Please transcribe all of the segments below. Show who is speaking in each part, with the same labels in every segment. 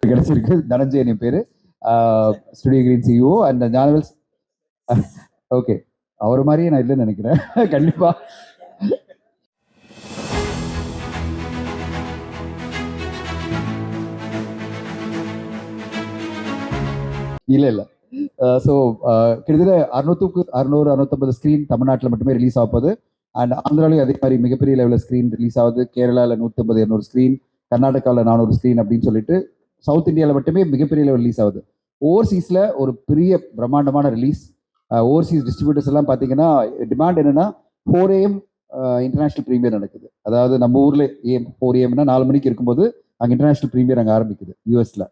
Speaker 1: கிடைச்சிருக்கு. தனஞ்சயன் என் பேரு, Studio Green CEO and Gnanavel's. Okay, அவர் மாதிரியே நான் இல்லைன்னு நினைக்கிறேன். கண்டிப்பா இல்ல. ஸோ கிட்டத்தட்ட 600-650 ஸ்க்ரீன் தமிழ்நாட்டில் மட்டுமே ரிலீஸ் ஆகுது. அண்ட் ஆந்திராலையும் அதே மாதிரி மிகப்பெரிய லெவலில் ஸ்க்ரீன் ரிலீஸ் ஆகுது. கேரளாவில் 150-200 ஸ்க்ரீன், கர்நாடகாவில் 400 ஸ்க்ரீன் அப்படின்னு சொல்லிட்டு சவுத் இந்தியாவில் மட்டுமே மிகப்பெரிய லெவல் ரிலீஸ் ஆகுது. ஓவர்சீஸில் ஒரு பெரிய பிரம்மாண்டமான ரிலீஸ். ஓவர்சீஸ் டிஸ்ட்ரிபியூட்டர்ஸ் எல்லாம் பார்த்தீங்கன்னா டிமாண்ட் என்னன்னா 4 AM இன்டர்நேஷனல் ப்ரீமியர் நடக்குது. அதாவது நம்ம ஊரில் 4 AM 4 மணிக்கு இருக்கும்போது அங்கே இன்டர்நேஷனல் ப்ரீமியர் அங்கே ஆரம்பிக்குது யூஎஸ்ல.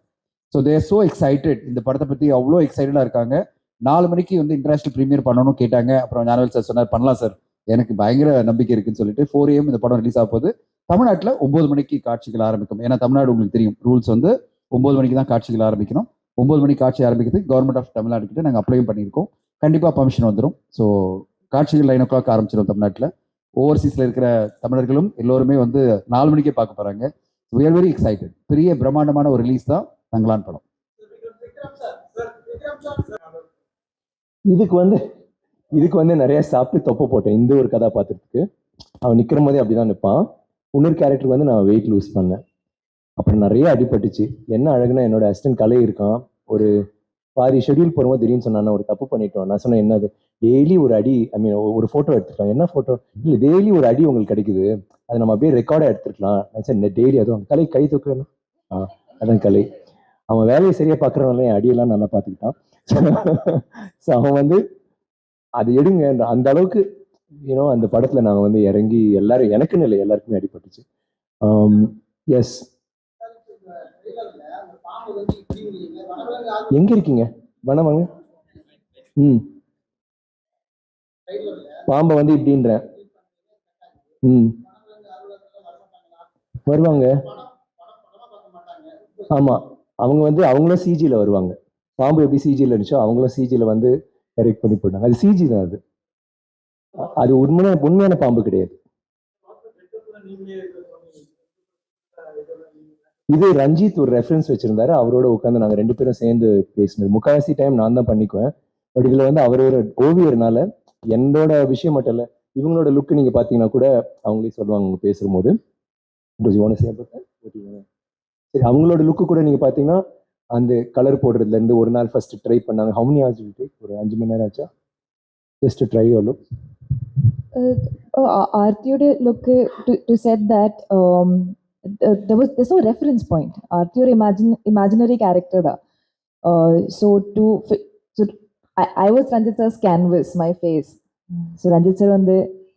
Speaker 1: ஸோ தேர் ஸோ எக்ஸைட்டட், இந்த படத்தை பற்றி அவ்வளோ எக்ஸைட்டடாக இருக்காங்க. 4 மணிக்கு வந்து இன்டர்நேஷனல் ப்ரீமியர் பண்ணணும்னு கேட்டாங்க. அப்புறம் ஞானவேல் சார் சொன்னார், பண்ணலாம் சார், எனக்கு பயங்கர நம்பிக்கை இருக்குன்னு சொல்லிட்டு 4 AM இந்த படம் ரிலீஸ் ஆக போகுது. தமிழ்நாட்டில் 9 மணிக்கு காட்சிகள் ஆரம்பிக்கும். ஏன்னா தமிழ்நாடு உங்களுக்கு தெரியும், ரூல்ஸ் வந்து 9 மணிக்கு தான் காட்சிகள் ஆரம்பிக்கணும். 9 மணிக்கு காட்சி ஆரம்பிக்கிறதுக்கு கவர்மெண்ட் ஆஃப் தமிழ்நாடு கிட்ட நாங்கள் அப்ளையும் பண்ணியிருக்கோம். கண்டிப்பாக பர்மிஷன் வந்துடும். ஸோ காட்சிகள் 9 o'clock ஆரம்பிச்சிடும் தமிழ்நாட்டில். ஓவர்சீஸில் இருக்கிற தமிழர்களும் எல்லோருமே வந்து 4 மணிக்கே பார்க்க போகிறாங்க. We are very excited. பெரிய பிரம்மாண்டமான ஒரு ரிலீஸ் தான் தங்கலான் படம்.
Speaker 2: இதுக்கு வந்து நிறைய சாப்பிட்டு தொப்பை போட்டேன் இந்த ஒரு கதாபாத்திரத்துக்கு. அவன் நிற்கிற போதே அப்படிதான் நிற்பான். இன்னொரு கேரக்டருக்கு வந்து நான் வெயிட் லூஸ் பண்ணேன். அப்புறம் நிறைய அடிபட்டுச்சு. என்ன அழகுனா, என்னோட அசிஸ்டன்ட் கலை இருக்கான். ஒரு பாதி ஷெட்யூல் போகும்போது திடீர்னு சொன்னான், ஒரு தப்பு பண்ணிட்டோம். நான் சொன்னேன், என்னது? டெய்லி ஒரு அடி, ஐ மீன் ஒரு ஃபோட்டோ எடுத்துக்கலாம். என்ன ஃபோட்டோ? இல்லை, டெய்லி ஒரு அடி உங்களுக்கு கிடைக்குது, அதை நம்ம அப்படியே ரெக்கார்டாக எடுத்துருக்கலாம். நான் சரி, டெய்லி அதுவும் கலை கை தூக்கணும். அதான் கலை. அவன் வேலையை சரியாக பார்க்குறவங்களே அடியெல்லாம் நல்லா பார்த்துக்கிட்டான். ஸோ அவன் வந்து அது எடுங்க அந்த அளவுக்கு அந்த படத்துல நாங்க வந்து இறங்கி எல்லாரும், எனக்குன்னு இல்லை எல்லாருக்குமே அடிபட்டுச்சு. எஸ். எங்க இருக்கீங்க? வேணாம் வாங்க. பாம்பை வந்து இப்படின்ற வருவாங்க. ஆமா, அவங்க வந்து அவங்களும் சிஜியில் வருவாங்க. பாம்பு எப்படி சிஜியில் இருந்துச்சோ அவங்களும் சிஜியில் வந்து எரெக்ட் பண்ணி போட்டாங்க. அது சிஜி தான். அது உண்மையான பாம்பு கிடையாது. இது ரஞ்சித் ஒரு ரெஃபரன்ஸ் வச்சிருந்தாரு, அவரோட உட்காந்து நாங்க 2 பேரும் சேர்ந்து பேசினது. முக்காவாசி டைம் நான் தான் பண்ணிக்குவேன். பட் இதுல வந்து அவர் ஒரு ஓவியர்னால என்னோட விஷயம் மட்டும் இல்லை, இவங்களோட லுக் நீங்க பாத்தீங்கன்னா கூட அவங்களே சொல்லுவாங்க அவங்க பேசும்போது. சரி, அவங்களோட லுக்கு கூட நீங்க பாத்தீங்கன்னா அந்த கலர் போடுறதுல இருந்து ஒரு நாள் ஃபர்ஸ்ட் ட்ரை பண்ணாங்க. How many hours will take? ஒரு 5 மணி நேரம் ஆச்சா? Just try your look.
Speaker 3: Arthiyoda look to said that there's no reference point. Arthiyoda imaginary character da. So I was Ranjit sir's canvas, my face. So Ranjit sir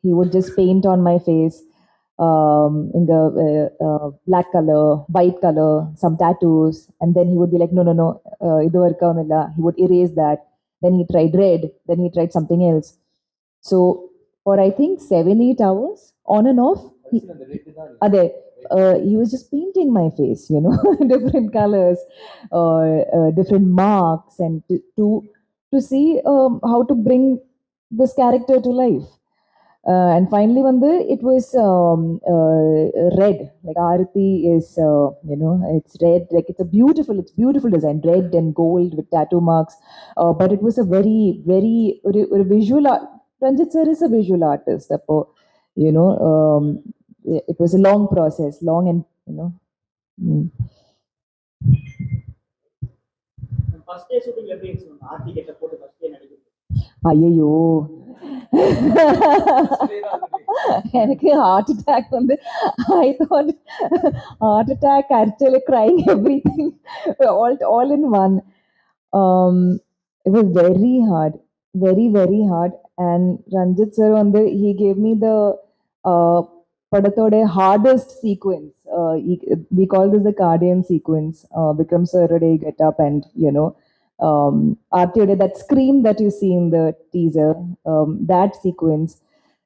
Speaker 3: he would just paint on my face in the black color, white color, some tattoos, and then he would be like, no, idu varkamilla. He would erase that. Then he tried red. Then he tried something else. So for I think 7-8 hours, on and off, he was just painting my face, different colors, different marks, and to see how to bring this character to life. And finally, it was red. Like Aarti is, it's red. Like it's beautiful design, red and gold with tattoo marks. But it was a very, very visual. Ranjit sir is a visual artist. It was a long process, long and
Speaker 4: First day shooting எப்படி இருந்துச்சு? ஆர்த்தி கெட்ட போட்டு first day நடிக்கிறது.
Speaker 3: ஐயோ, எனக்கு heart attack I thought heart attack, actually crying, everything all in one. It was very hard, very, very hard. And Ranjit sir he gave me the padatode hardest sequence. We call this the Guardian sequence. Vikram sir get up and Arthiyoda, that scream that you see in the teaser, that sequence,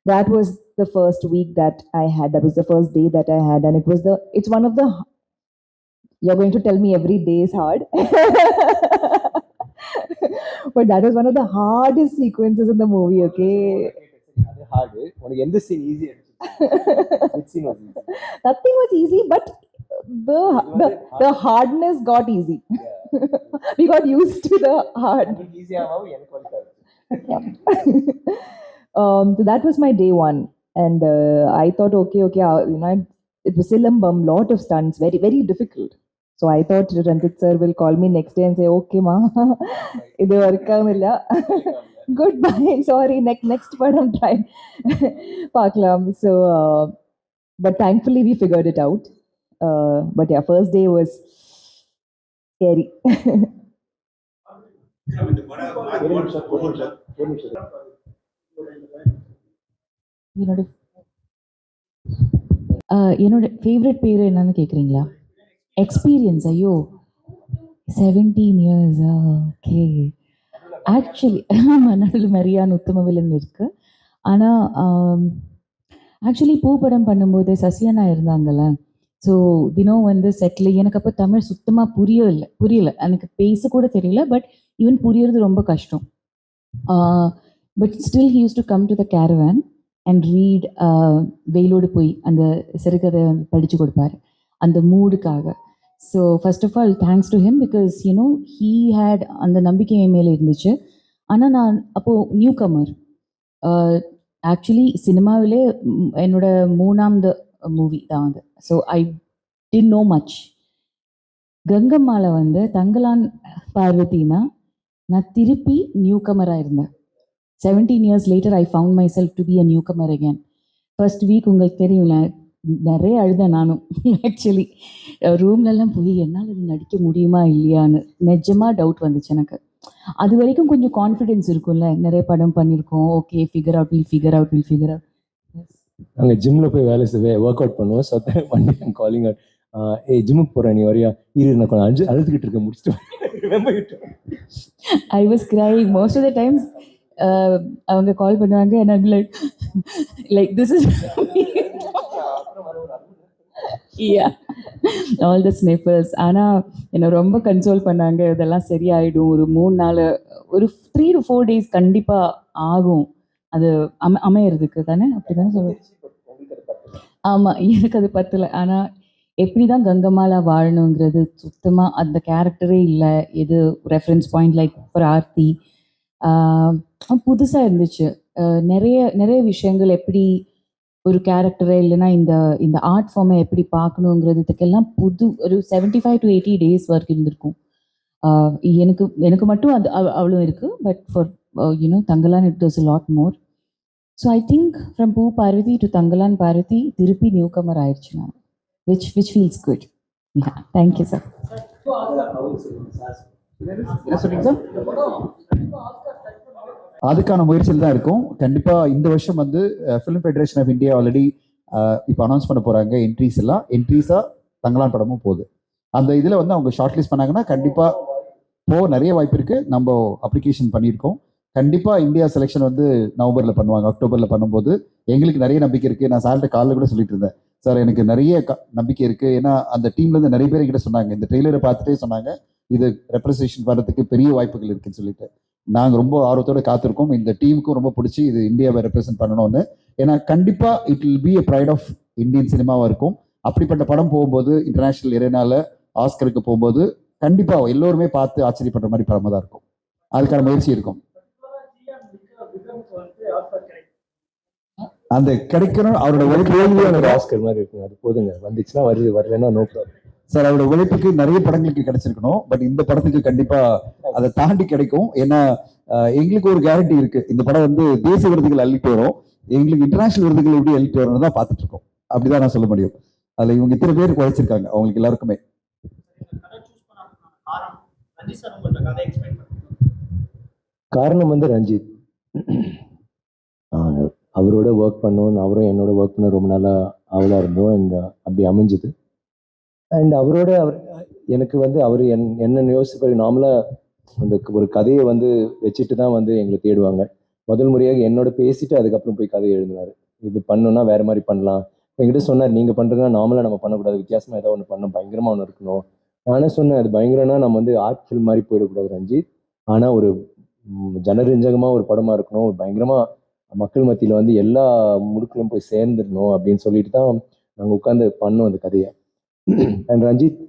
Speaker 3: that was the first week that I had. That was the first day that I had, and it's one of the. You're going to tell me every day is hard. But that was one of the hardest sequences in the movie, okay?
Speaker 2: Hard. Which scene was easy?
Speaker 3: Nothing was easy, but the hardness got easy. We got used to the hard. So that was my day one, and I thought, okay, it was Silambam, lot of stunts, very very difficult. So I thought Ranjit sir will call me next day and say, okay ma, idu work avilla. Goodbye. Sorry, next padam try. Paklam. So, but thankfully we figured it out. But yeah, first day was scary.
Speaker 5: என்னோட என்னோட favourite பேர் என்னன்னு கேட்குறீங்களா? Experience. ஐயோ, 17 years. Okay. Actually ஆமாம், நடுவில் மரியான் உத்தமவிலன் இருக்கு. ஆனால் ஆக்சுவலி பூ படம் பண்ணும்போது சசியண்ணா இருந்தாங்கல்ல. ஸோ தினம் வந்து செட்டில் எனக்கு அப்போ தமிழ் சுத்தமாக புரியல. எனக்கு பேச கூட தெரியல. பட் ஈவன் புரியறது ரொம்ப கஷ்டம். But still he used to come to the caravan and read. வெயிலோடு போய் அந்த சிறுகதை படித்து கொடுப்பாரு அந்த மூடுக்காக. So first of all thanks to him, because you know he had அந்த நம்பிக்கை என் மேலே இருந்துச்சு. ஆனால் நான் அப்போது நியூ கமர். ஆக்சுவலி சினிமாவிலே என்னோட 3ஆவது மூவி தான் அது. So I did know much. கங்கம்மால வந்து தங்கலான் பார்வதினா நான் திருப்பி நியூ கமராக இருந்தேன். 17 years later, I found myself to be a newcomer again. First week உங்களுக்கு தெரியும்ல, நிறைய அழுதேன் நானும். ஆக்சுவலி ரூம்லலாம் போய் என்னால் அது நடிக்க முடியுமா இல்லையான்னு நிஜமாக டவுட் வந்துச்சு எனக்கு. அது வரைக்கும் கொஞ்சம் கான்ஃபிடென்ஸ் இருக்கும்ல, நிறைய படம் பண்ணியிருக்கோம். Okay, figure out.
Speaker 2: நாங்கள் ஜிம்மில் போய் வேலை ஒர்க் அவுட் பண்ணுவோம். So one day I'm calling out, ஜிம்முக்கு போகிறேன், நீ வரியா? நான் கொஞ்சம் அழுதுகிட்டு இருக்கேன், முடிச்சுட்டு.
Speaker 5: I was crying most of the times. அவங்க கால் பண்ணுவாங்க and I'm like this is yeah, all the sniffles. ஆனால் என்னை ரொம்ப கன்சோல் பண்ணாங்க, இதெல்லாம் சரியாயிடும், ஒரு 3-4 ஒரு 3 to 4 days கண்டிப்பாக ஆகும் அது அமையறதுக்கு தானே, அப்படி தானே சொல்லுவேன். ஆமாம், எனக்கு அது பத்தலை. ஆனால் எப்படி தான் கங்கம்மாலா வாழணுங்கிறது சுத்தமாக அந்த கேரக்டரே இல்லை. எது reference point like for Aarthi புதுசாக இருந்துச்சு. நிறைய விஷயங்கள் எப்படி ஒரு கேரக்டரை இல்லைன்னா இந்த ஆர்ட் ஃபார்மை எப்படி பார்க்கணுங்கிறதுக்கெல்லாம் ஒரு 75 to 80 days ஒர்க் இருந்திருக்கும். எனக்கு மட்டும் அது அவ்வளோ இருக்குது. But for Thangalaan it was a lot more. So I think from பூ பார்வதி டு தங்கலான் பார்வதி திருப்பி நியூ கமர் ஆயிடுச்சு நான், which feels good. Yeah, thank you, sir.
Speaker 1: என்ன சொன்னீங்க சார்? அதுக்கான முயற்சியில் தான் இருக்கும். கண்டிப்பாக இந்த வருஷம் வந்து film federation of India already இப்போ அனௌன்ஸ் பண்ண போகிறாங்க என்ட்ரிஸாக தங்கலான் படமும் போகுது. அந்த இதில் வந்து அவங்க ஷார்ட் லிஸ்ட் பண்ணாங்கன்னா கண்டிப்பாக நிறைய வாய்ப்பு இருக்குது. நம்ம அப்ளிகேஷன் பண்ணியிருக்கோம். கண்டிப்பாக இந்தியா செலெக்ஷன் வந்து நவம்பரில் பண்ணுவாங்க. அக்டோபரில் பண்ணும்போது எங்களுக்கு நிறைய நம்பிக்கை இருக்குது. நான் சார்கிட்ட காலையில் கூட சொல்லிட்டு இருந்தேன், சார் எனக்கு நிறைய நம்பிக்கை இருக்குது. ஏன்னா அந்த டீம்லேருந்து நிறைய பேர் என்கிட்ட சொன்னாங்க, இந்த ட்ரெய்லரை பார்த்துட்டே சொன்னாங்க இது ரெப்ரசன்டேஷன் வர்றதுக்கு பெரிய வாய்ப்புகள் இருக்குன்னு சொல்லிட்டு. நாங்கள் ரொம்ப ஆர்வத்தோடு காத்திருக்கோம். இந்த டீமுக்கும் ரொம்ப பிடிச்சி இது இந்தியாவை ரெப்ரசென்ட் பண்ணணும்னு. ஏன்னா கண்டிப்பாக it will be a pride of Indian சினிமாவாக இருக்கும். அப்படிப்பட்ட படம் போகும்போது இன்டர்நேஷ்னல் இறைனால ஆஸ்கருக்கு போகும்போது கண்டிப்பாக எல்லோருமே பார்த்து ஆச்சரியப்படுற மாதிரி படமாக தான் இருக்கும். அதுக்கான முயற்சி இருக்கும். அந்த கிடைக்கணும் அவரோட உழைப்பு
Speaker 2: ஆஸ்கர் மாதிரி இருக்குங்க. அது போதுங்க, வந்துச்சுன்னா வரலன்னா நோ ப்ராப்ளம்
Speaker 1: சார். அவரோட உழைப்புக்கு நிறைய படங்களுக்கு கிடைச்சிருக்கணும். பட் இந்த படத்துக்கு கண்டிப்பா அதை தாண்டி கிடைக்கும். ஏன்னா எங்களுக்கு ஒரு கேரண்டி இருக்கு, இந்த படம் வந்து தேசிய விருதுகள் அள்ளிட்டு வரும், எங்களுக்கு இன்டர்நேஷனல் விருதுகள் எப்படி அள்ளிட்டு வரணும் தான் பார்த்துட்டு இருக்கோம். அப்படிதான் நான் சொல்ல முடியும். அதுல இவங்க இத்தனை பேர் உழைச்சிருக்காங்க, அவங்களுக்கு எல்லாருக்குமே.
Speaker 2: காரணம் வந்து ரஞ்சித். அவரோட ஒர்க் பண்ணோம், அவரும் என்னோட ஒர்க் பண்ண ரொம்ப நாளா அவளா இருந்தோம். அண்ட் அப்படி அமைஞ்சுது. அண்ட் அவர் எனக்கு வந்து அவர் என்னென்ன யோசிப்பாரு, நார்மலாக அந்த ஒரு கதையை வந்து வச்சுட்டு தான் வந்து எங்களை தேடுவாங்க. முதல் முறையாக என்னோட பேசிட்டு அதுக்கப்புறம் போய் கதையை எழுதினார். இது பண்ணோன்னா வேற மாதிரி பண்ணலாம். என்கிட்ட சொன்னார், நீங்கள் பண்ணுறதுனா நார்மலாக நம்ம பண்ணக்கூடாது, வித்தியாசமாக ஏதாவது ஒன்று பண்ணணும், பயங்கரமாக ஒன்று இருக்கணும். நானே சொன்னேன், அது பயங்கரம்னா நம்ம வந்து ஆர்ட் ஃபில்ம் மாதிரி போயிடக்கூடாது ரஞ்சித், ஆனால் ஒரு ஜனரஞ்சகமாக ஒரு படமாக இருக்கணும், ஒரு பயங்கரமாக மக்கள் மத்தியில் வந்து எல்லா முடுக்களும் போய் சேர்ந்துடணும் அப்படின்னு சொல்லிட்டு தான் நாங்கள் உட்காந்து பண்ணோம் அந்த கதையை. அண்ட் ரஞ்சித்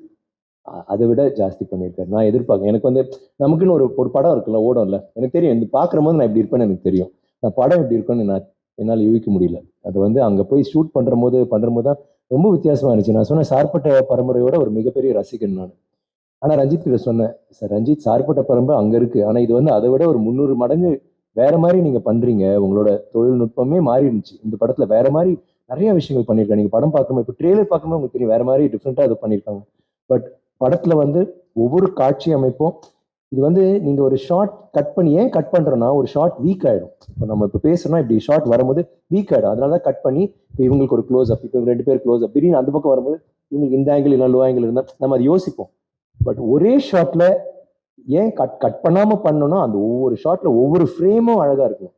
Speaker 2: அதை விட ஜாஸ்தி பண்ணியிருக்காரு. நான் எதிர்பார்க்கேன். எனக்கு வந்து நமக்குன்னு ஒரு ஒரு படம் இருக்குல்ல, ஓடும்ல, எனக்கு தெரியும் இந்த பார்க்குற போது நான் இப்படி இருப்பேன்னு எனக்கு தெரியும். நான் படம் எப்படி இருக்குன்னு என்னால் யூகிக்க முடியல. அது வந்து அங்கே போய் ஷூட் பண்ணும்போது தான் ரொம்ப வித்தியாசமா இருந்துச்சு. நான் சொன்ன சார்பட்ட பரம்பரையோட ஒரு மிகப்பெரிய ரசிகன் நான். ஆனால் ரஞ்சித் கிட்ட சொன்னேன், சார் ரஞ்சித் சார்பட்ட பரம்பரை அங்கே இருக்கு, ஆனால் இது வந்து அதை விட ஒரு 300 மடங்கு வேற மாதிரி நீங்க பண்றீங்க. உங்களோட தொழில்நுட்பமே மாறி இருந்துச்சு. இந்த படத்துல வேற மாதிரி நிறைய விஷயங்கள் பண்ணியிருக்காங்க. நீங்க படம் பார்க்கும்போது இப்போ ட்ரெய்லர் பார்க்கும்போது உங்களுக்கு தெரியும் வேற மாதிரி டிஃப்ரெண்டா இது பண்ணியிருக்காங்க. பட் படத்துல வந்து ஒவ்வொரு காட்சி அமைப்பும் இது வந்து நீங்க ஒரு ஷார்ட் கட் பண்ணி ஏன் கட் பண்றோம்னா ஒரு ஷார்ட் வீக் ஆயிடும். இப்போ நம்ம இப்போ பேசுறோம்னா இப்படி ஷார்ட் வரும்போது வீக் ஆயிடும். அதனால தான் கட் பண்ணி இப்போ இவங்களுக்கு ஒரு க்ளோஸ் அப், இப்போ 2 பேர் க்ளோஸ் அப், திடீர்னு அந்த பக்கம் வரும்போது இவங்களுக்கு இந்த ஆங்கிள் இல்லை லோ ஆங்கிள் இருந்தால் நம்ம அதை யோசிப்போம். பட் ஒரே ஷாட்ல ஏன் கட் கட் பண்ணாம பண்ணணும்னா அந்த ஒவ்வொரு ஷாட்ல ஒவ்வொரு ஃப்ரேமும் அழகா இருக்கணும்,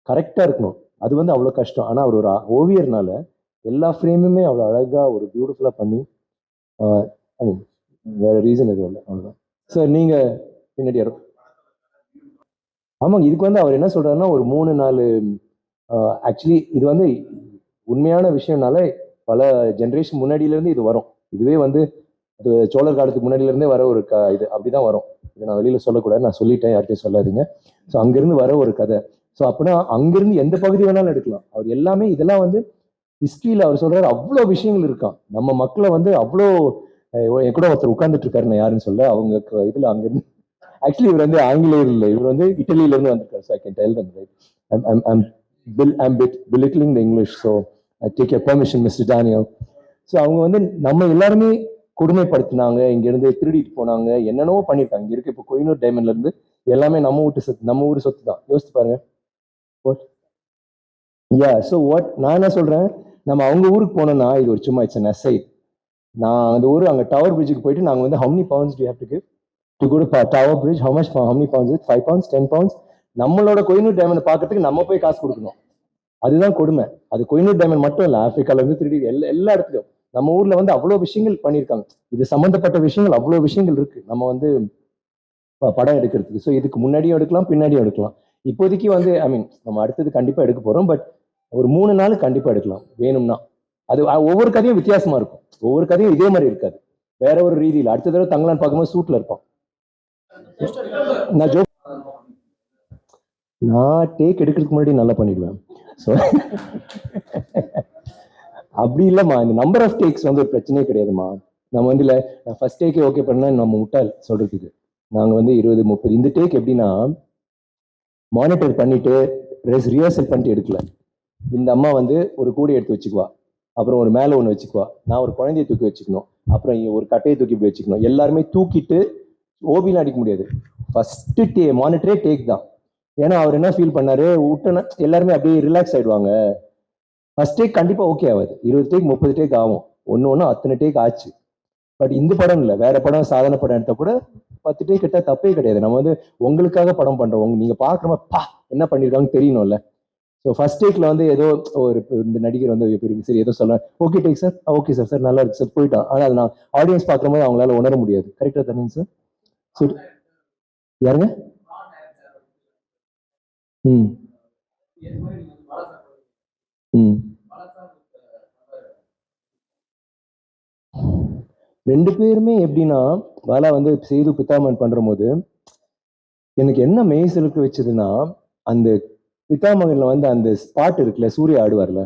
Speaker 2: கரெக்டா இருக்கணும். அது வந்து அவ்வளவு கஷ்டம். ஆனா அவர் ஒரு ஓவியர்னால எல்லா ஃப்ரேமுமே அவ்வளவு அழகா ஒரு பியூட்டிஃபுல்லா பண்ணி வேற ரீசன் எதுவும் இல்லை, அவ்வளவுதான். சார் நீங்க பின்னாடி ஆமாங்க, இதுக்கு வந்து அவர் என்ன சொல்றாருன்னா ஒரு 3-4 ஆக்சுவலி இது வந்து உண்மையான விஷயம்னால பல ஜென்ரேஷன் முன்னாடியில இருந்து இது வரும். இதுவே வந்து அது சோழர் காலத்துக்கு முன்னாடியில இருந்தே வர ஒரு இது அப்படிதான் வரும். இதை நான் வெளியில சொல்லக்கூடாது, நான் சொல்லிட்டேன், யார்கிட்டையும் சொல்லாதீங்க. ஸோ அங்கிருந்து வர ஒரு கதை. ஸோ அப்படின்னா அங்கிருந்து எந்த பகுதி வேணாலும் எடுக்கலாம். அவர் எல்லாமே இதெல்லாம் வந்து ஹிஸ்டரியில அவர் சொல்றாரு அவ்வளோ விஷயங்கள் இருக்கான். நம்ம மக்களை வந்து அவ்வளோ என் கூட ஒருத்தர் உட்கார்ந்துட்டு இருக்காரு, நான் யாருன்னு சொல்ல, அவங்க இதுல அங்கிருந்து ஆக்சுவலி இவர் வந்து ஆங்கிலேயர் இல்லை, இவர் வந்து இட்டலியில இருந்து வந்திருக்காரு. So I can tell them right I'm belittling the English, so I take your permission, Mr. Daniel. So அவங்க வந்து நம்ம எல்லாருமே கொடுமைப்படுத்தினாங்க, இங்க இருந்து திருடிட்டு போனாங்க, என்னென்னவோ பண்ணிருக்காங்க. இங்க இருக்க இப்போ கோயினூர் டைமண்ட்ல இருந்து எல்லாமே நம்ம வீட்டு சொத்து, நம்ம ஊர் சொத்து தான். யோசிச்சு பாருங்க. ஸோ வாட் நான் என்ன சொல்றேன், நம்ம அவங்க ஊருக்கு போனோம்னா இது ஒரு சும்மா இட்ஸ் அன் அசைட். நான் அந்த ஊர் அங்கே டவர் பிரிட்ஜுக்கு போயிட்டு நாங்கள் வந்து how many pounds do you have to give to go to Tower Bridge? How many pounds is it? 5 pounds, 10 pounds? நம்மளோட கோயினூர் டைமண்ட் பார்க்கறதுக்கு நம்ம போய் காசு கொடுக்கணும். அதுதான் கொடுமை. அது கோயினூர் டைமண்ட் மட்டும் இல்லை, ஆப்பிரிக்கால இருந்து திருடி எல்லா இடத்துலையும் நம்ம ஊர்ல வந்து அவ்வளோ விஷயங்கள் பண்ணியிருக்காங்க. இது சம்பந்தப்பட்ட விஷயங்கள் அவ்வளோ விஷயங்கள் இருக்கு நம்ம வந்து படம் எடுக்கிறதுக்கு. ஸோ இதுக்கு முன்னாடியும் எடுக்கலாம், பின்னாடியும் எடுக்கலாம். இப்போதைக்கு வந்து ஐ மீன் நம்ம அடுத்தது கண்டிப்பா எடுக்க போறோம். பட் ஒரு 3 நாள் கண்டிப்பா எடுக்கலாம் வேணும்னா. அது ஒவ்வொரு கதையும் வித்தியாசமா இருக்கும், ஒவ்வொரு கதையும் இதே மாதிரி இருக்காது, வேற ஒரு ரீதியில். அடுத்த தடவை தங்கலான்னு பார்க்கும்போது சூட்ல இருப்பான். நான் டேக் எடுக்கிறதுக்கு முன்னாடி நல்லா பண்ணிடுவேன். ஸோ அப்படி இல்லைம்மா, இந்த நம்பர் ஆஃப் டேக்ஸ் வந்து ஒரு பிரச்சனையே கிடையாதுமா. நம்ம வந்து இல்லை நான் ஃபர்ஸ்ட் டேக்கே ஓகே பண்ணா நம்ம முட்டாள் சொல்றதுக்கு. நாங்கள் வந்து 20-30 இந்த டேக் எப்படின்னா மானிட்டர் பண்ணிட்டு ரிஹர்சல் பண்ணிட்டு எடுக்கல. இந்த அம்மா வந்து ஒரு கூடை எடுத்து வச்சுக்குவா, அப்புறம் ஒரு மேலே ஒன்று வச்சுக்குவா, நான் ஒரு குழந்தைய தூக்கி வச்சுக்கணும், அப்புறம் ஒரு கட்டையை தூக்கி இப்படி வச்சுக்கணும். எல்லாருமே தூக்கிட்டு ஓபிலாம் அடிக்க முடியாது. ஃபர்ஸ்ட் மானிட்டரே டேக் தான். ஏன்னா அவர் என்ன ஃபீல் பண்ணாரு, விட்டனா எல்லாருமே அப்படியே ரிலாக்ஸ் ஆயிடுவாங்க. ஃபர்ஸ்ட் டேக் கண்டிப்பா ஓகே ஆகாது, 20 டேக் 30 டேக் ஆகும், ஒன்று அத்தனை டேக் ஆச்சு. பட் இந்த படம் இல்லை, வேற படம் சாதாரண படம் எடுத்தா கூட 10 டேக் கிட்ட தப்பே கிடையாது. நம்ம வந்து உங்களுக்காக படம் பண்றோம், நீங்க பாக்குறமா பா என்ன பண்ணிருக்காங்கன்னு தெரியணும்ல. ஸோ ஃபர்ஸ்ட் டேக்ல வந்து ஏதோ ஒரு இந்த நடிகர் வந்து சரி ஏதோ சொல்ல okay take sir, okay sir, sir நல்லா இருக்கு சார் போயிட்டான். ஆனால் அது நான் ஆடியன்ஸ் பார்க்குற போது அவங்களால உணர முடியாது. கரெக்டா தானே சார்? சரி யாருங்க? ம் ம் 2 பேருமே எப்படின்னா பாலா வந்து சேது பித்தாமன் பண்ற போது எனக்கு என்ன மெய்சிலுக்கு வச்சதுன்னா அந்த பித்தாமகன்ல வந்து அந்த பாட்டு இருக்குல்ல, சூர்யா ஆடுவார்ல,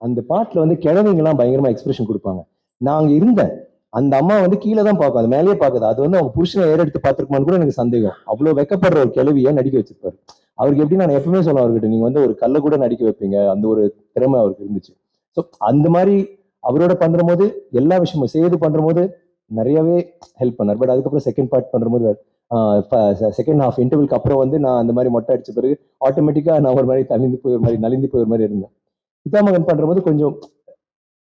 Speaker 2: அந்த பாட்டுல வந்து கிழவிங்கெல்லாம் பயங்கரமா எக்ஸ்பிரஷன் கொடுப்பாங்க. நான் அங்க இருந்தேன், அந்த அம்மா வந்து கீழே தான் பார்க்கும், அது மேலேயே பார்க்குது. அது வந்து அவங்க புருஷனை ஏறெடுத்து பார்த்துருக்குமான்னு கூட எனக்கு சந்தேகம். அவ்வளவு வெக்கப்படுற ஒரு கிழவியை நடிக்க வச்சிருப்பாரு. அவருக்கு எப்படி நான் எப்பவுமே சொல்ல அவர்கிட்ட, நீங்க வந்து ஒரு கல்லை கூட நடிக்க வைப்பீங்க, அந்த ஒரு திறமை அவருக்கு இருந்துச்சு. ஸோ அந்த மாதிரி அவரோட பண்ற போது எல்லா விஷயமும் சேது பண்ற போது நிறையவே ஹெல்ப் பண்ணார். பட் அதுக்கப்புறம் செகண்ட் பார்ட் பண்ற போது செகண்ட் ஹாஃப் இன்டர்வலுக்கு அப்புறம் வந்து நான் அந்த மாதிரி மொட்டை அடிச்ச பிறகு ஆட்டோமேட்டிக்கா நான் ஒரு மாதிரி நலிந்து போய் ஒரு மாதிரி இருந்தேன். பிதாமகன் பண்ற போது கொஞ்சம்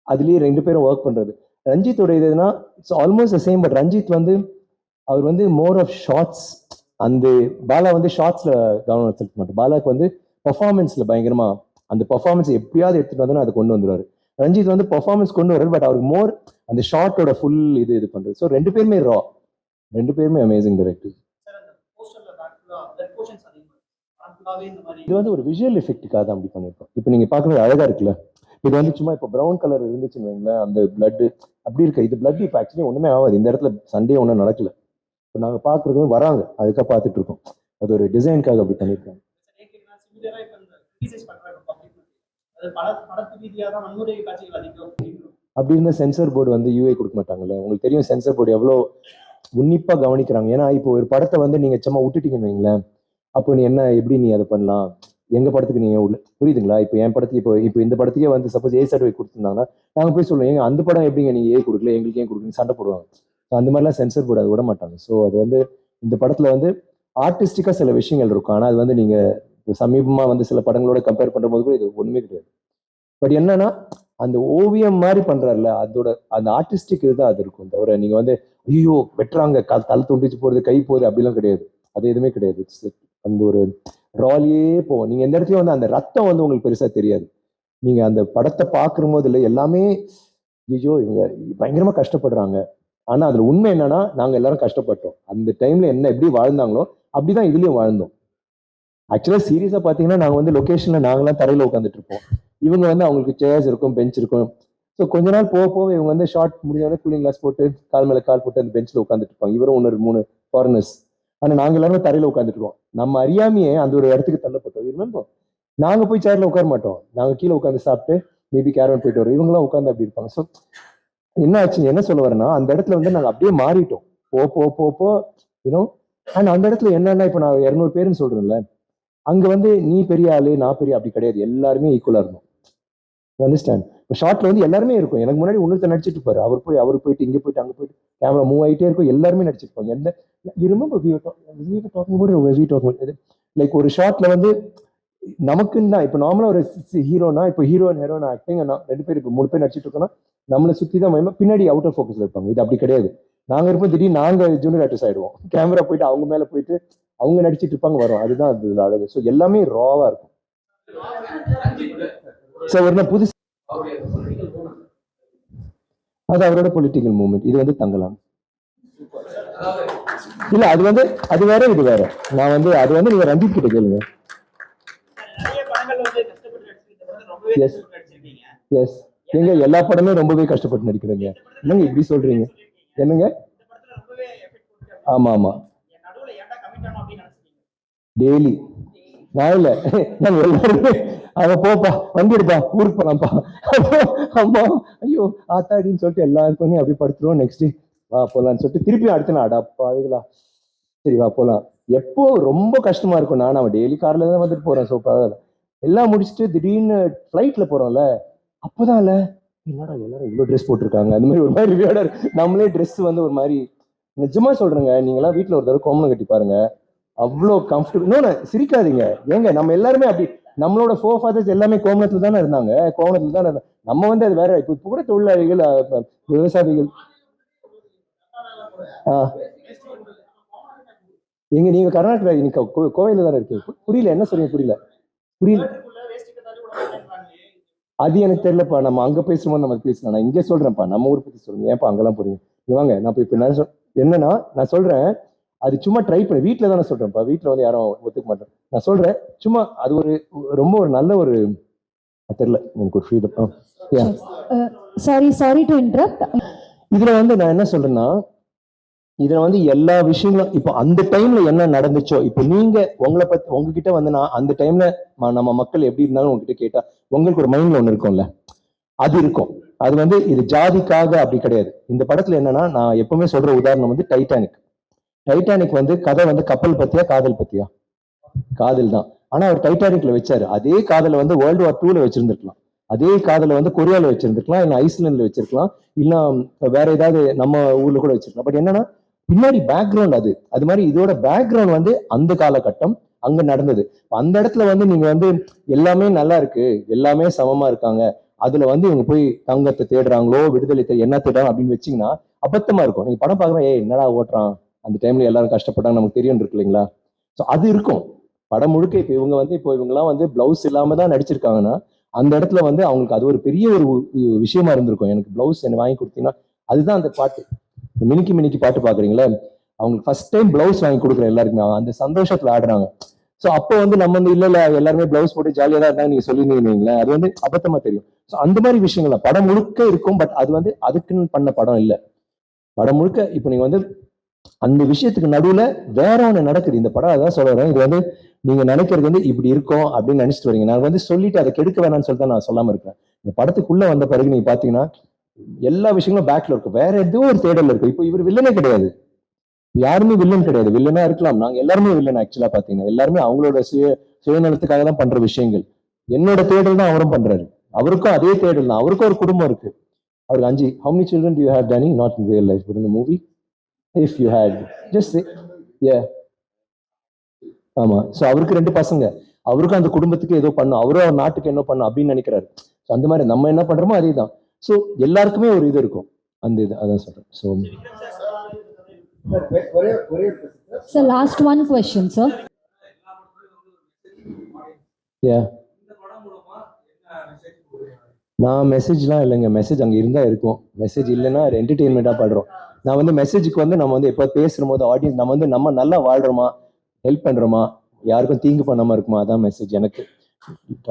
Speaker 2: அதுலயே 2 பேரும் ஒர்க் பண்றது. ரஞ்சித்தோட இதுனா it's almost same. But Ranjith வந்து அவர் வந்து மோர் ஆஃப் ஷார்ட்ஸ். அந்த பாலா வந்து ஷார்ட்ஸ்ல கவனம் செலுத்த மாட்டோம். பாலாக்கு வந்து பெர்ஃபார்மன்ஸ்ல பயங்கரமா அந்த பெர்ஃபார்மன்ஸ் எப்படியாவது எடுத்துட்டு வந்தோம்னா அதை கொண்டு வந்துருவாரு. ரஞ்சித் வந்து பெர்ஃபார்மன்ஸ் கொண்டு வர்றாரு, பட் அவருக்கு மோர் அந்த ஷார்ட்டோட ஃபுல் இது பண்றது. ஸோ 2 பேருமே ரா, 2 பேருமே அமேசிங் டைரக்டர். இது வந்து ஒரு விஷுவல் எஃபெக்ட்டுக்காக தான் அப்படி பண்ணிருக்கோம். இப்போ நீங்க பார்க்கறது அழகா இருக்குல்ல, இது வந்து சும்மா இப்போ ப்ரௌன் கலர் இருந்துச்சுன்னு வைங்களேன், அந்த பிளட் அப்படி இருக்கு. இது பிளட் இப்போ ஆக்சுவலி ஒண்ணுமே ஆகாது. இந்த இடத்துல சண்டே ஒன்றும் நடக்கல. இப்போ நாங்க பாக்குறது வராங்க, அதுக்காக பார்த்துட்டு இருக்கோம். அது ஒரு டிசைனுக்காக அப்படி பண்ணியிருக்காங்க.
Speaker 4: சிமிலரா இப்ப இந்த கிரிட்டிசைஸ் பண்றாங்க பப்ளிக். அது படத்து ரீதியா தான் வன்முறை காட்சிகள் அதிகம்.
Speaker 2: அப்படி இருந்த சென்சர் போர்டு வந்து யூஏ கொடுக்க மாட்டாங்கல்ல. உங்களுக்கு தெரியும் சென்சர் போர்டு எவ்வளோ உன்னிப்பா கவனிக்கிறாங்க. ஏன்னா இப்போ ஒரு படத்தை வந்து நீங்க சும்மா விட்டுட்டீங்கன்னு வைங்களேன், அப்போ நீ என்ன எப்படி நீ அதை பண்ணலாம், எங்க படத்துக்கு நீங்க உள்ள புரியுதுங்களா? இப்போ என் படத்துக்கு இப்போ இந்த படத்துக்கே வந்து சப்போஸ் ஏ சர்டிஃபிகேட் கொடுத்துருந்தாங்கன்னா நாங்க போய் சொல்லுவோம், ஏங்க அந்த படம் எப்படிங்க நீங்க ஏ கொடுக்கல, எங்களுக்கு ஏன் கொடுக்குறீங்க, சண்டை போடுவாங்க. So அந்த மாதிரிலாம் சென்சர் போர்டு அதை விட மாட்டாங்க. ஸோ அது வந்து இந்த படத்துல வந்து ஆர்டிஸ்டிக்கா சில விஷயங்கள் இருக்கும். ஆனா அது வந்து நீங்க சமீபமா வந்து சில படங்களோட கம்பேர் பண்ணும்போது கூட இது ஒண்ணுமே கிடையாது. பட் என்னன்னா அந்த ஓவியம் மாதிரி பண்றாருல, அதோட அந்த ஆர்டிஸ்டிக் இதுதான் அது இருக்கும். தவிர நீங்க வந்து ஐயோ வெட்டுறாங்க, தலை துண்டிச்சு போறது, கை போகுது அப்படிலாம் கிடையாது. அது எதுவுமே கிடையாது. அந்த ஒரு ராலியே போவோம். நீங்க எந்த இடத்துலயும் வந்து அந்த ரத்தம் வந்து உங்களுக்கு பெருசா தெரியாது. நீங்க அந்த படத்தை பார்க்கும் போது இல்லை எல்லாமே ஐயோ இவங்க பயங்கரமா கஷ்டப்படுறாங்க. ஆனா அதுல உண்மை என்னன்னா நாங்க எல்லாரும் கஷ்டப்பட்டோம். அந்த டைம்ல என்ன எப்படி வாழ்ந்தாங்களோ அப்படிதான் இதுலயும் வாழ்ந்தோம். ஆக்சுவலா சீரியஸா பாத்தீங்கன்னா நாங்க வந்து லொகேஷன்ல நாங்களாம் தரையில உட்காந்துட்டு இருப்போம். இவங்க வந்து அவங்களுக்கு சேர்ஸ் இருக்கும், பெஞ்ச் இருக்கும். ஸோ கொஞ்ச நாள் போக போக இவங்க வந்து ஷார்ட் முடிஞ்சோடனே கூலிங் கிளாஸ் போட்டு கால் மேல கால் போட்டு அந்த பெஞ்சில் உட்காந்துட்டு இருப்பாங்க. இவரும் ஒன்று 3 ஃபாரினர்ஸ். ஆனா நாங்க எல்லாருமே தரையில உட்காந்துட்டு இருக்கோம். நம்ம அறியாமையே அந்த ஒரு இடத்துக்கு தள்ளப்பட்டோம். ரிமெம்பர், நாங்க போய் சேர்ல உட்கார மாட்டோம், நாங்க கீழே உட்காந்து சாப்பிட்டு மேபி கேரவன் போயிட்டு வரோம். இவங்கெல்லாம் உட்காந்து அப்படி இருப்பாங்க. ஸோ என்ன ஆச்சு, என்ன சொல்ல வரேன்னா அந்த இடத்துல வந்து நாங்க அப்படியே மாறிட்டோம். போ யூனோ. அண்ட் அந்த இடத்துல என்னன்னா இப்போ நான் 200 பேருன்னு சொல்றேன்ல, அங்க வந்து நீ பெரிய ஆளு நான் பெரிய அப்படி கிடையாது. எல்லாருமே ஈக்குவலா இருந்தோம். அண்டர்ஸ்டாண்ட்? இப்போ ஷார்ட்ல வந்து எல்லாருமே இருக்கும். எனக்கு முன்னாடி இன்னொருத்தர் நடிச்சிட்டு இருப்பாரு. அவர் போயிட்டு இங்க போயிட்டு அங்க போயிட்டு கேமரா மூவ் ஆகிட்டே இருக்கும். எல்லாருமே நடிச்சிருப்பாங்க. எந்த லைக் ஒரு ஷார்ட்ல வந்து நமக்குன்னு தான் இப்போ நார்மலா ஒரு ஹீரோனா இப்போ ஹீரோ அண்ட் ஹீரோன் ஆக்டிங் 2 பேர் இப்போ 3 பேர் நடிச்சிட்டு இருக்கோம்னா நம்மளை சுத்தி தான் மயமா பின்னாடி அவுட் ஆஃப் ஃபோக்கஸ்ல இருப்பாங்க. இது அப்படி கிடையாது. நாங்க இருப்போம், திடீர்னு நாங்க ஜூனியர் ஆர்டிஸ்ட் ஆயிடுவோம். கேமரா போயிட்டு அவங்க மேல போயிட்டு அவங்க நடிச்சிட்டு இருப்பாங்க, வரும். அதுதான் அது அழகு. ஸோ எல்லாமே ராவா இருக்கும். ஸோ ஒரு புதுசு அது அவரோட பொலிட்டிக்கல் மூவ்மெண்ட். இது வந்து தங்கலாம் இல்ல, அது வந்து அது வேற இது வேற. நான் வந்து அது வந்து நீங்க ரஞ்சித் கிட்ட கேளுங்க.
Speaker 4: நிறைய படங்கள் வந்து கஷ்டப்பட்டு நடிச்சிருக்கீங்க, ரொம்பவே
Speaker 2: எஸ்
Speaker 4: கஷ்டப்பட்டு நடிச்சிருக்கீங்க.
Speaker 2: எஸ் எங்க எல்லா படமே ரொம்பவே கஷ்டப்பட்டு நடிக்கிறேங்க. என்னங்க இப்படி சொல்றீங்க? என்னங்க?
Speaker 4: இந்த படத்துல ரொம்பவே எஃபெக்ட் போட்டு
Speaker 2: ஆமா ஆமா
Speaker 4: நடுவுல ஏன்டா கமிட் ஆனோம் அப்படின்னு நினைச்சீங்க?
Speaker 2: டெய்லி நான் இல்ல நாங்க எல்லாருமே அவ போப்பா வண்டி எடுப்பா ஊருக்கு போலாம்ப்பா அம்மா ஐயோ ஆத்தாடின்னு சொல்லிட்டு எல்லாருக்கும் அப்படி படுத்துருவோம். நெக்ஸ்ட் வா போலான்னு சொல்லிட்டு திருப்பி அடுத்த நாள் அடாப்பாங்களா சரி வா போலாம். எப்போ ரொம்ப கஷ்டமா இருக்கும். நான் அவன் டெய்லி கார்ல தான் வந்துட்டு போறேன். ஸோ எல்லாம் முடிச்சுட்டு திடீர்னு ஃபிளைட்ல போறோம்ல, அப்போதான் இல்ல என்னடா எல்லாரும் இவ்வளவு ட்ரெஸ் போட்டிருக்காங்க. அந்த மாதிரி ஒரு மாதிரி விளையாட நம்மளே ட்ரெஸ் வந்து ஒரு மாதிரி. நிஜமா சொல்றேங்க, நீங்க எல்லாம் வீட்டுல ஒரு தடவை கோமணம் கட்டி பாருங்க, அவ்வளோ கம்ஃபர்டபுள். இன்னொன்னு சிரிக்காதீங்க ஏங்க, நம்ம எல்லாருமே அப்படி நம்மளோட ஃபோர் ஃபாதர்ஸ் எல்லாமே கோமணத்துல தானே இருந்தாங்க, கோமணத்துல தானே இருந்தாங்க. நம்ம வந்து அது வேற. இப்போ கூட தொழிலாளிகள் விவசாயிகள் எங்க நீங்க கர்நாடகா நீங்க கோவையில தானே இருக்கீங்க. புரியல என்ன சொல்றீங்க, புரியல புரியல. அது எனக்கு தெரியலப்பா. நம்ம அங்க பேசும்போது நம்ம பேசலாம். நான் இங்கே சொல்றேன்ப்பா, நம்ம ஊர் பத்தி சொல்லுங்க. ஏன்ப்பா அங்கெல்லாம் போறீங்க? வாங்க நான் இப்ப என்னன்னா நான் சொல்றேன், அது சும்மா ட்ரை பண்ணி வீட்டில் தானே சொல்றேன்ப்பா. வீட்டில் வந்து யாரும் ஒத்துக்க மாட்டேன். நான் சொல்றேன் சும்மா அது ஒரு ரொம்ப ஒரு நல்ல ஒரு தெரியல எனக்கு ஒரு ஃப்ரீடம்.
Speaker 3: Sorry to interrupt.
Speaker 2: இதுல வந்து நான் என்ன சொல்றேன்னா, இதுல வந்து எல்லா விஷயங்களும் இப்போ அந்த டைம்ல என்ன நடந்துச்சோ, இப்போ நீங்க உங்களை பத்தி உங்ககிட்ட வந்து நான் அந்த டைம்ல நம்ம மக்கள் எப்படி இருந்தாலும் உங்ககிட்ட கேட்டா உங்களுக்கு ஒரு மைண்ட்ல ஒண்ணு இருக்கும்ல, அது இருக்கும். அது வந்து இது ஜாதிக்காக அப்படி கிடையாது. இந்த படத்துல என்னன்னா நான் எப்பவுமே சொல்ற உதாரணம் வந்து டைட்டானிக். டைட்டானிக் வந்து கதை வந்து கப்பல் பத்தியா காதல் பத்தியா? காதல் தான். ஆனா அவர் டைட்டானிக்ல வச்சாரு. அதே காதலை வந்து வேர்ல்டு வார் 2ல வச்சிருந்திருக்கலாம். அதே காதலை வந்து கொரியால வச்சிருந்திருக்கலாம், இல்ல ஐஸ்லாண்ட்ல வச்சிருக்கலாம், இல்ல வேற ஏதாவது நம்ம ஊர்ல கூட வச்சிருக்கலாம். பட் என்னன்னா பின்னாடி பேக்ரவுண்ட் அது மாதிரி இதோட பேக்ரவுண்ட் வந்து அந்த காலகட்டம் அங்க நடந்தது. அந்த இடத்துல வந்து நீங்க வந்து எல்லாமே நல்லா இருக்கு, எல்லாமே சமமா இருக்காங்க, அதுல வந்து இவங்க போய் தங்கத்தை தேடுறாங்களோ விடுதலை என்ன தேடுறாங்க அப்படின்னு வச்சீங்கன்னா அபத்தமா இருக்கும். நீங்க படம் பார்க்கணும், என்னடா ஓட்டுறான், அந்த டைம்ல எல்லாரும் கஷ்டப்பட்டாங்க நமக்கு தெரியும் இருக்கு இல்லைங்களா? ஸோ அது இருக்கும் படம் முழுக்க. இப்போ இவங்க வந்து இப்போ இவங்கெல்லாம் வந்து பிளவுஸ் இல்லாம தான் நடிச்சிருக்காங்கன்னா அந்த இடத்துல வந்து அவங்களுக்கு அது ஒரு பெரிய ஒரு விஷயமா இருந்திருக்கும். எனக்கு பிளவுஸ் என்ன வாங்கி கொடுத்தீங்கன்னா அதுதான் அந்த பாட்டு. மினிக்கி பாட்டு பாக்குறீங்களா, அவங்களுக்கு ஃபர்ஸ்ட் டைம் பிளவுஸ் வாங்கி கொடுக்குற எல்லாருக்குமே அந்த சந்தோஷத்துல ஆடுறாங்க. ஸோ அப்போ வந்து நம்ம வந்து இல்ல எல்லாருமே பிளவுஸ் போட்டு ஜாலியாக தான் இருந்தாங்க நீங்க சொல்லியிருந்தீங்களேன், அது வந்து அபத்தமா தெரியும். ஸோ அந்த மாதிரி விஷயங்கள் படம் முழுக்க இருக்கும். பட் அது வந்து அதுக்குன்னு பண்ண படம் இல்லை. படம் முழுக்க இப்போ நீங்க வந்து அந்த விஷயத்துக்கு நடுவுல வேற ஒண்ணு நடக்குது. இந்த படம் அதான் சொல்றேன். இது வந்து நீங்க நினைக்கிறது வந்து இப்படி இருக்கும் அப்படின்னு நினைச்சிட்டு வரீங்க. நான் வந்து சொல்லிட்டு அதை கெடுக்க வேணாம்னு சொல்லிட்டு நான் சொல்லாம இருக்கேன். இந்த படத்துக்குள்ள வந்த பிறகு நீங்க பாத்தீங்கன்னா எல்லா விஷயங்களும் பேக்ல இருக்கும். வேற ஏதோ ஒரு தேடல் இருக்கு. இப்போ இவர் வில்லனே கிடையாது, யாருமே வில்லன் கிடையாது. வில்லனா இருக்கலாம், நாங்க எல்லாருமே வில்லன். ஆக்சுவலா பாத்தீங்கன்னா எல்லாருமே அவங்களோட சுயநலத்துக்காக தான் பண்ற விஷயங்கள். என்னோட தேடல் தான் அவரும் பண்றாரு. அவருக்கும் அதே தேடல் தான். அவருக்கும் ஒரு குடும்பம் இருக்கு. அவருக்கு 5. How many children do you have, Danny? Not in real life, but in the movie. If you had, just say, yeah. ஆமா. ஸோ அவருக்கு 2 பசங்க. அவருக்கும் அந்த குடும்பத்துக்கு ஏதோ பண்ணும், அவரும் அவர் நாட்டுக்கு என்ன பண்ணும் அப்படின்னு நினைக்கிறாரு. ஸோ அந்த மாதிரி நம்ம என்ன பண்றோமோ அதே தான். ஸோ எல்லாருக்குமே ஒரு இது இருக்கும். அந்த இது அதான் சொல்றேன். So
Speaker 6: Sir, last one question, sir.
Speaker 2: யா நான் மெசேஜ்லாம் இல்லைங்க. மெசேஜ் அங்கே இருந்தால் இருக்கும், மெசேஜ் இல்லைன்னா என்டர்டெயின்மெண்ட்டாக பாடுறோம். நான் வந்து மெசேஜுக்கு வந்து நம்ம வந்து எப்போ பேசுகிற போது ஆடியன்ஸ் நம்ம வந்து நம்ம நல்லா வாழ்கிறோமா, ஹெல்ப் பண்ணுறோமா, யாருக்கும் தீங்கு பண்ணாமல் இருக்குமா, அதான் மெசேஜ் எனக்கு.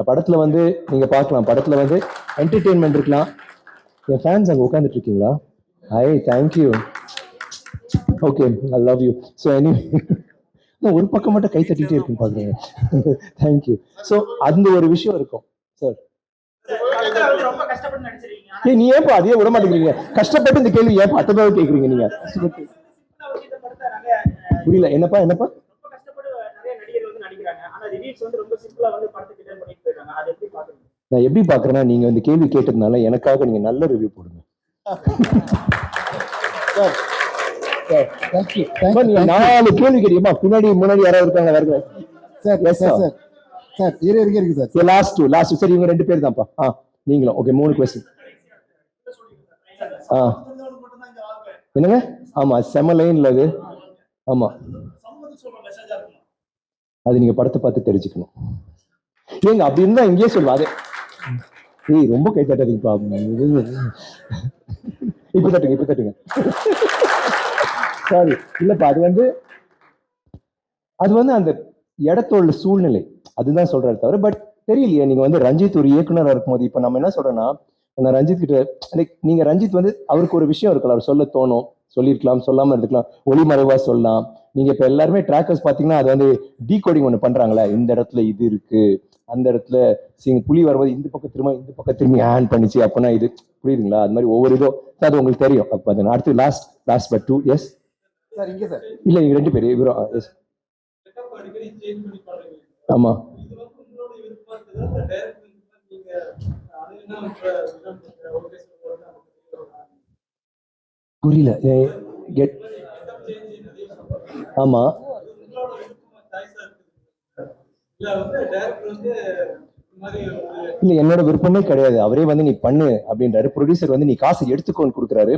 Speaker 2: படத்தில் வந்து நீங்கள் பார்க்கலாம், படத்தில் வந்து என்டர்டெயின்மெண்ட் இருக்கலாம். என் ஃபேன்ஸ் அங்கே உட்காந்துட்டு இருக்கீங்களா? High, thank you. Okay, I love you. So any ஒரு பக்கம் மட்டும் கை தட்டிகிட்டே இருக்குன்னு பார்க்குறேன். தேங்க்யூ. ஸோ அந்த ஒரு விஷயம் இருக்கும் சார்.
Speaker 4: ரொம்ப கஷ்டப்பட்டு நடிச்சிருக்கீங்க.
Speaker 2: ஏய், நீ ஏன்ப்பா அதையே விட மாட்டேங்கிறீங்க? கஷ்டப்பட்டு இந்த கேள்வி ஏன் அத்தனை கேட்குறீங்க நீங்க? புரியல. என்னப்பா என்னப்பா?
Speaker 4: ரொம்ப கஷ்டப்பட்டு நிறைய நடிகர்கள் வந்து நடிக்கிறாங்க. ஆனா ரிவ்யூஸ் வந்து ரொம்ப சிம்பிளா வந்து படத்தை டிசைன் பண்ணிட்டு போயிடுறாங்க. அதை எப்படி பாக்குறீங்க?
Speaker 2: நான் எப்படி பாக்குறேன்னா, நீங்க வந்து கேள்வி கேட்டதுனால எனக்காக நீங்க நல்ல ரிவ்யூ போடுங்க. நீங்க 4 கேள்வி கேட்டீங்கப்பா. பின்னாடி முன்னாடி யாராவது இருக்காங்க? வேற
Speaker 1: சார் இருக்கு சார்.
Speaker 2: லாஸ்ட் சரி, இவங்க 2 பேர் தான்ப்பா. நீங்களும் ஓகே. 3 கொஸ்டின். என்னங்க? ஆமா, செம லைன்ல அது. ஆமா, அது நீங்க படத்தை பார்த்து தெரிஞ்சுக்கணும். ஏங்க அப்படி இருந்தா இங்கேயே சொல்லுவா. அது ஏய், ரொம்ப கை தட்டாதீங்கப்பா. இப்ப தட்டுங்க. சாரி, இல்லப்பா. அது வந்து அந்த இடத்தோட சூழ்நிலை, அதுதான் சொல்றாரு தவிர. பட் தெரியலையே, நீங்க வந்து ரஞ்சித் ஒரு இயக்குனராக இருக்கும்போது இப்ப நம்ம என்ன சொல்றோம்னா, நான் ரஞ்சித் கிட்ட லைக் நீங்க ரஞ்சித் வந்து அவருக்கு ஒரு விஷயம் இருக்கலாம், அவர் சொல்ல தோணும், சொல்லியிருக்கலாம், சொல்லாம இருக்கலாம், ஒளிமறைவா சொல்லலாம். நீங்க இப்ப எல்லாருமே ட்ராக்கர்ஸ் பாத்தீங்கன்னா அது வந்து டீகோடிங் ஒண்ணு பண்றாங்களா, இந்த இடத்துல இது இருக்கு, அந்த இடத்துல புலி வரும்போது இந்த பக்கம் திரும்பி ஹேண்ட் பண்ணிச்சு அப்படின்னா இது புரியுதுங்களா? அது மாதிரி ஒவ்வொரு இதோ அது உங்களுக்கு தெரியும். அப்ப அது அடுத்து லாஸ்ட் பட் 2. எஸ்
Speaker 1: சார் இங்க சார்.
Speaker 2: இல்ல, நீங்க 2 பேர் இவரும். எஸ் ஆமா. புரியல. ஆமா, இல்ல என்னோட விருப்பமே கிடையாது. அவரே வந்து நீ பண்ணு அப்படின்றாரு. ப்ரொடியூசர் வந்து நீ காசு எடுத்துக்கோன்னு கொடுக்குறாரு.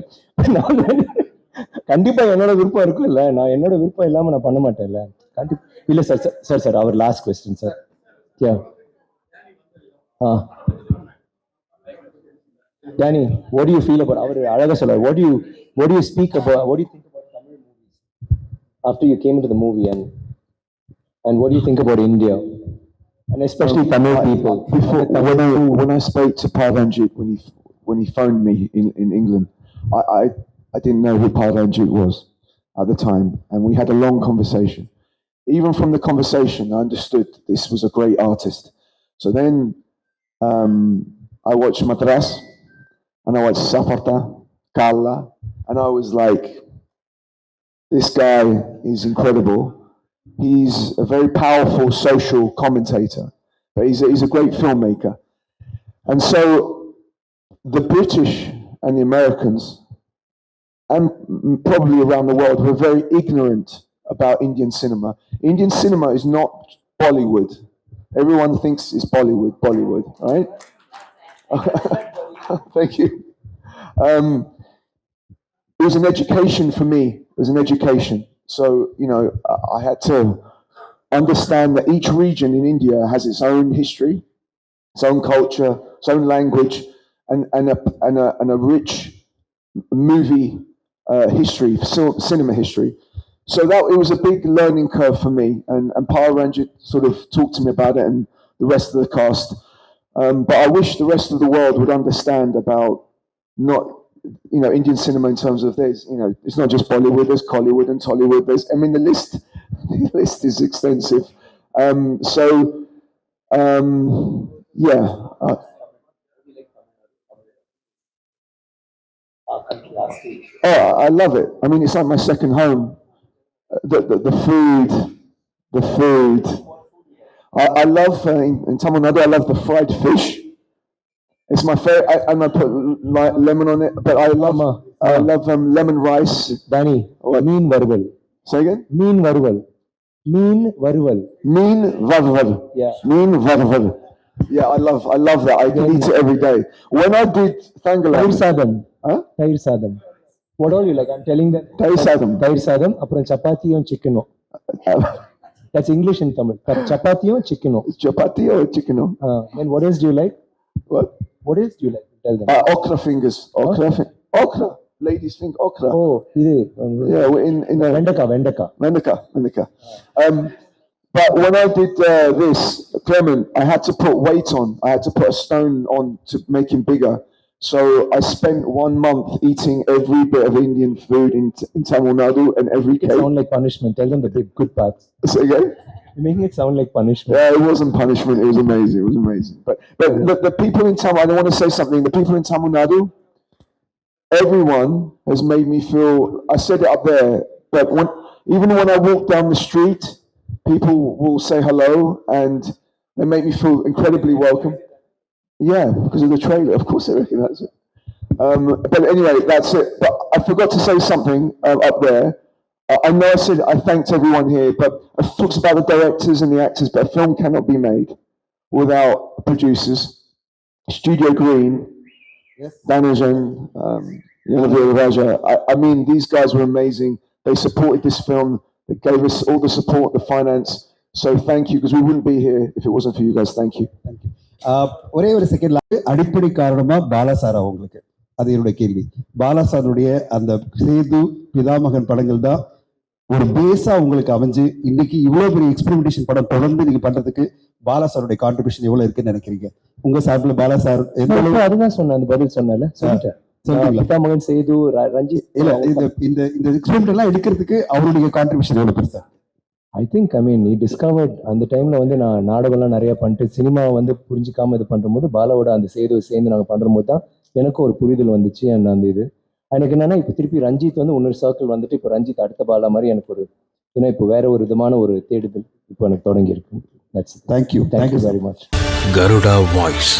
Speaker 2: கண்டிப்பா என்னோட விருப்பம் இருக்கும் இல்ல, நான் என்னோட விருப்பம் இல்லாம நான் பண்ண மாட்டேன்ல. கண்டிப்பா இல்ல சார். அவர் last question sir. Danny, what do you feel about அவர் அழகா சொல்றாரு. What do you speak about, what do you think about Tamil movies after you came into the movie, and what do you think about India and especially Tamil people?
Speaker 7: When I spoke to Parvanjit when he phoned me in England, I didn't know who Parvanjit was at the time, and we had a long conversation. Even from the conversation, I understood this was a great artist. So then I watched Madras, and I watched Saparta, Kalla, and I was like, this guy is incredible. He's a very powerful social commentator, but he's a great filmmaker. And so the British and the Americans, and probably around the world, were very ignorant about Indian cinema. Indian cinema is not Bollywood. Everyone thinks it's Bollywood, right? Thank you. It was an education for me. It was an education. So, you know, I had to understand that each region in India has its own history, its own culture, its own language, and a rich movie history, cinema history. So that it was a big learning curve for me, and Payal Ranjit sort of talked to me about it, and the rest of the cast. But I wish the rest of the world would understand about not, Indian cinema in terms of it's not just Bollywood, there's Collywood and Tollywood. The list is extensive. Yeah. I love it. It's like my second home. The food. I love in Tamil Nadu. I love the fried fish. It's my favorite, and I put lemon on it. But I love lemon rice.
Speaker 2: Danny, மீன் வறுவல்.
Speaker 7: Say again.
Speaker 2: மீன் வறுவல். மீன் வறுவல்.
Speaker 7: Meen varval.
Speaker 2: Yeah.
Speaker 7: Meen varval. Yeah, I love that. I can eat it every day. When I did Thangalam.
Speaker 2: தயிர் சாதம்.
Speaker 7: Huh?
Speaker 2: தயிர் சாதம். What all you like? I'm telling that.
Speaker 7: தயிர் சாதம்.
Speaker 2: தயிர் சாதம் அப்புறம் சப்பாத்தியும் சிக்கனும். That's English and Tamil. சப்பாத்தியும் சிக்கனும்.
Speaker 7: Chapati or chicken?
Speaker 2: And what else do you like? What else do you like? Tell them.
Speaker 7: Okra fingers. Okra. Ladies think okra.
Speaker 2: Oh, இது
Speaker 7: Yeah, in வெண்டைக்காய். But when I did this, Clement, I had to put weight on. I had to put a stone on to make him bigger. So I spent 1 month eating every bit of Indian food in Tamil Nadu and every
Speaker 2: It
Speaker 7: cake.
Speaker 2: sound like punishment. Tell them the big good parts.
Speaker 7: Say again?
Speaker 2: You're making it sound like punishment.
Speaker 7: Yeah, it wasn't punishment. It was amazing. But the people in Tamil, I want to say something. The people in Tamil Nadu, everyone has made me feel. I said it up there, but even when I walk down the street, people will say hello and they make me feel incredibly welcome. Yeah, because of the trailer. Of course, they recognize it. But anyway, that's it. But I forgot to say something up there. I know I said I thanked everyone here, but I talked about the directors and the actors. But a film cannot be made without producers. Studio Green, Danajan, Yanavira Raja. These guys were amazing. They supported this film. They gave us all the support, the finance. So thank you, because we wouldn't be here if it wasn't for you guys. Thank you.
Speaker 1: ஒரே ஒரு செகண்ட்ல அடிப்படை காரணமா பாலாசாரா உங்களுக்கு, அது என்னுடைய கேள்வி. பாலாசாருடைய அந்த சேது பிதாமகன் படங்கள் தான் ஒரு பேஸா உங்களுக்கு அமைஞ்சு இன்னைக்கு இவ்வளவு பெரிய எக்ஸ்பெரிமெண்டேஷன் படம் தொடர்ந்து நீங்க பண்றதுக்கு பாலாசாருடைய கான்ட்ரிபியூஷன் எவ்வளவு இருக்குன்னு நினைக்கிறீங்க? உங்க சார்பில் பாலாசார்
Speaker 2: அதுதான் சொன்னேன், அந்த பதில் சொன்னல பிதாமகன் சேது ரஞ்சித்.
Speaker 1: இல்ல இந்த எக்ஸ்பெரிமெண்ட் எல்லாம் எடுக்கிறதுக்கு அவருடைய கான்ட்ரிபியூஷன் எவ்வளவு பெருசா?
Speaker 2: ஐ திங்க் நீ டிஸ்கவர்ட் அந்த டைம்ல நான் நாடகம்லாம் நிறைய பண்ணிட்டு சினிமாவை புரிஞ்சிக்காம இது பண்றபோது பாலாவோட அந்த சேதுவை சேர்ந்து நாங்கள் பண்றபோது தான் எனக்கு ஒரு புரிதல் வந்துச்சு. அந்த இது எனக்கு என்னன்னா இப்போ திருப்பி ரஞ்சித் இன்னொரு சர்க்கிள் இப்போ ரஞ்சித் அடுத்த பாலா மாதிரி எனக்கு ஒரு இப்போ வேற ஒரு விதமான ஒரு தேடுதல் இப்போ எனக்கு தொடங்கி இருக்கு. That's it.
Speaker 1: Thank you
Speaker 2: very much.
Speaker 8: Garuda Voice.